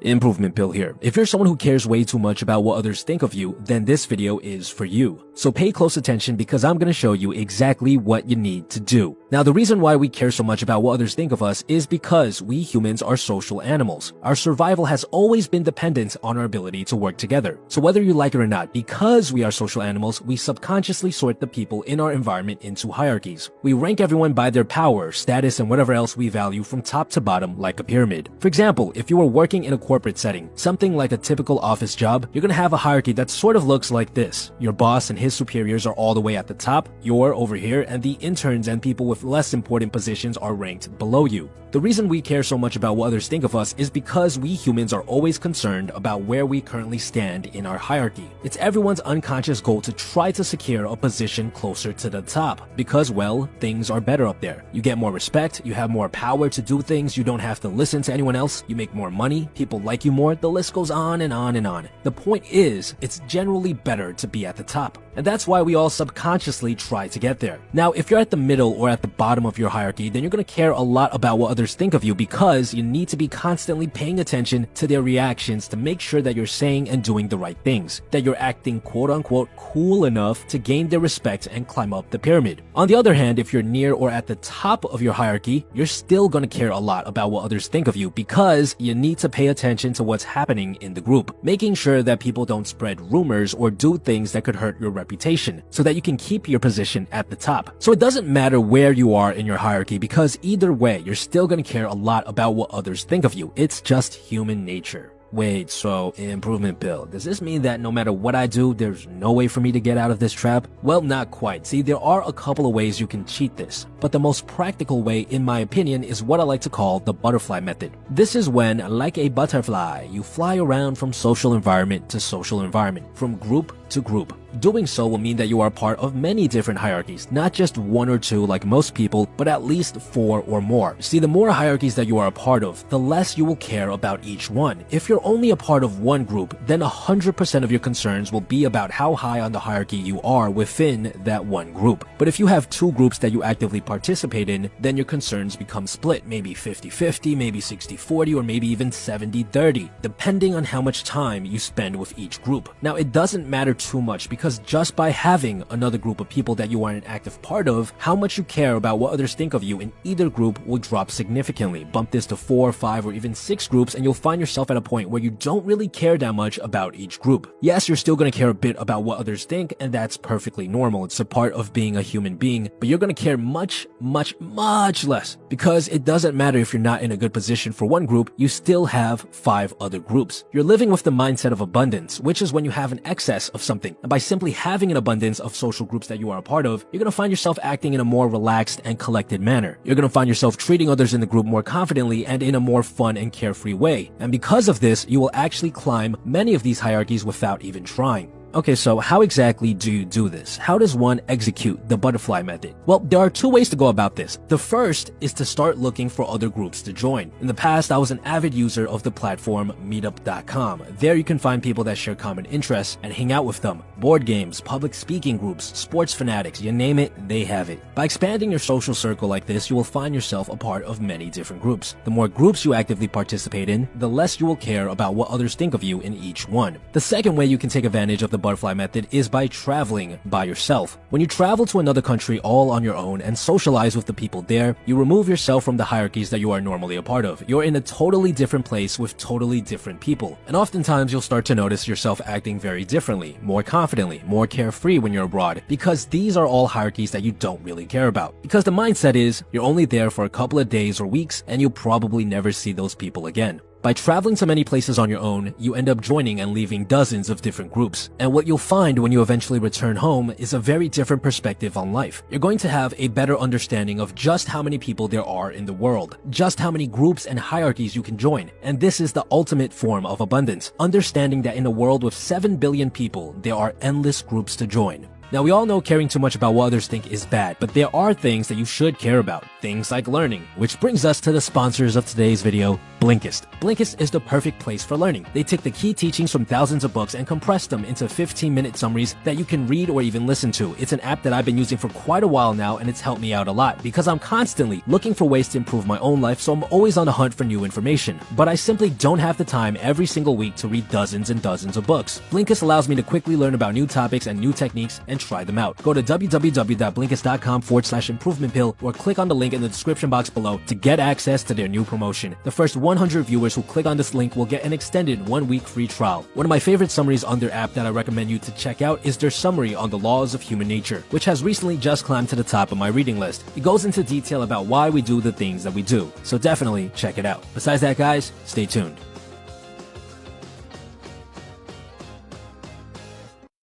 Improvement pill here. If you're someone who cares way too much about what others think of you, then this video is for you. So pay close attention because I'm going to show you exactly what you need to do. Now, the reason why we care so much about what others think of us is because we humans are social animals. Our survival has always been dependent on our ability to work together. So whether you like it or not, because we are social animals, we subconsciously sort the people in our environment into hierarchies. We rank everyone by their power, status, and whatever else we value from top to bottom like a pyramid. For example, if you were working in a corporate setting, something like a typical office job, you're going to have a hierarchy that sort of looks like this. Your boss and his superiors are all the way at the top, you're over here, and the interns and people with less important positions are ranked below you. The reason we care so much about what others think of us is because we humans are always concerned about where we currently stand in our hierarchy. It's everyone's unconscious goal to try to secure a position closer to the top because, well, things are better up there. You get more respect, you have more power to do things, you don't have to listen to anyone else, you make more money, people like you more, the list goes on and on and on. The point is, it's generally better to be at the top. And that's why we all subconsciously try to get there. Now, if you're at the middle or at the bottom of your hierarchy, then you're going to care a lot about what others think of you because you need to be constantly paying attention to their reactions to make sure that you're saying and doing the right things, that you're acting quote-unquote cool enough to gain their respect and climb up the pyramid. On the other hand, if you're near or at the top of your hierarchy, you're still going to care a lot about what others think of you because you need to pay attention to what's happening in the group, making sure that people don't spread rumors or do things that could hurt your reputation so that you can keep your position at the top. So it doesn't matter where you are in your hierarchy because either way, you're still going to care a lot about what others think of you. It's just human nature. Wait, so improvement pill, does this mean that no matter what I do, there's no way for me to get out of this trap? Well, not quite. See, there are a couple of ways you can cheat this, but the most practical way, in my opinion, is what I like to call the butterfly method. This is when, like a butterfly, you fly around from social environment to social environment, from group to group. Doing so will mean that you are part of many different hierarchies, not just one or two like most people, but at least 4 or more. See, the more hierarchies that you are a part of, the less you will care about each one. If you're only a part of one group, then 100% of your concerns will be about how high on the hierarchy you are within that one group. But if you have 2 groups that you actively participate in, then your concerns become split, maybe 50-50, maybe 60-40, or maybe even 70-30, depending on how much time you spend with each group. Now, it doesn't matter too much because just by having another group of people that you are an active part of, how much you care about what others think of you in either group will drop significantly. Bump this to 4, 5, or even 6 groups and you'll find yourself at a point where you don't really care that much about each group. Yes, you're still going to care a bit about what others think, and that's perfectly normal. It's a part of being a human being, but you're going to care much less because it doesn't matter if you're not in a good position for one group, you still have 5 other groups. You're living with the mindset of abundance, which is when you have an excess of something. And by simply having an abundance of social groups that you are a part of, you're going to find yourself acting in a more relaxed and collected manner. You're going to find yourself treating others in the group more confidently and in a more fun and carefree way. And because of this, you will actually climb many of these hierarchies without even trying. Okay, so how exactly do you do this? How does one execute the butterfly method? Well, there are 2 ways to go about this. The first is to start looking for other groups to join. In the past, I was an avid user of the platform meetup.com. There you can find people that share common interests and hang out with them. Board games, public speaking groups, sports fanatics, you name it, they have it. By expanding your social circle like this, you will find yourself a part of many different groups. The more groups you actively participate in, the less you will care about what others think of you in each one. The second way you can take advantage of the butterfly method is by traveling by yourself. When you travel to another country all on your own and socialize with the people there, you remove yourself from the hierarchies that you are normally a part of. You're in a totally different place with totally different people. And oftentimes you'll start to notice yourself acting very differently, more confidently, more carefree when you're abroad, because these are all hierarchies that you don't really care about. Because the mindset is, you're only there for a couple of days or weeks and you'll probably never see those people again. By traveling to many places on your own, you end up joining and leaving dozens of different groups. And what you'll find when you eventually return home is a very different perspective on life. You're going to have a better understanding of just how many people there are in the world, just how many groups and hierarchies you can join. And this is the ultimate form of abundance, understanding that in a world with 7 billion people, there are endless groups to join. Now, we all know caring too much about what others think is bad, but there are things that you should care about. Things like learning, which brings us to the sponsors of today's video, Blinkist. Blinkist is the perfect place for learning. They take the key teachings from thousands of books and compress them into 15-minute summaries that you can read or even listen to. It's an app that I've been using for quite a while now, and it's helped me out a lot because I'm constantly looking for ways to improve my own life, so I'm always on the hunt for new information. But I simply don't have the time every single week to read dozens and dozens of books. Blinkist allows me to quickly learn about new topics and new techniques and try them out. Go to www.blinkist.com/improvement pill or click on the link in the description box below to get access to their new promotion. The first 100 viewers who click on this link will get an extended 1-week free trial. One of my favorite summaries on their app that I recommend you to check out is their summary on the laws of human nature, which has recently just climbed to the top of my reading list. It goes into detail about why we do the things that we do, so definitely check it out. Besides that, guys, stay tuned.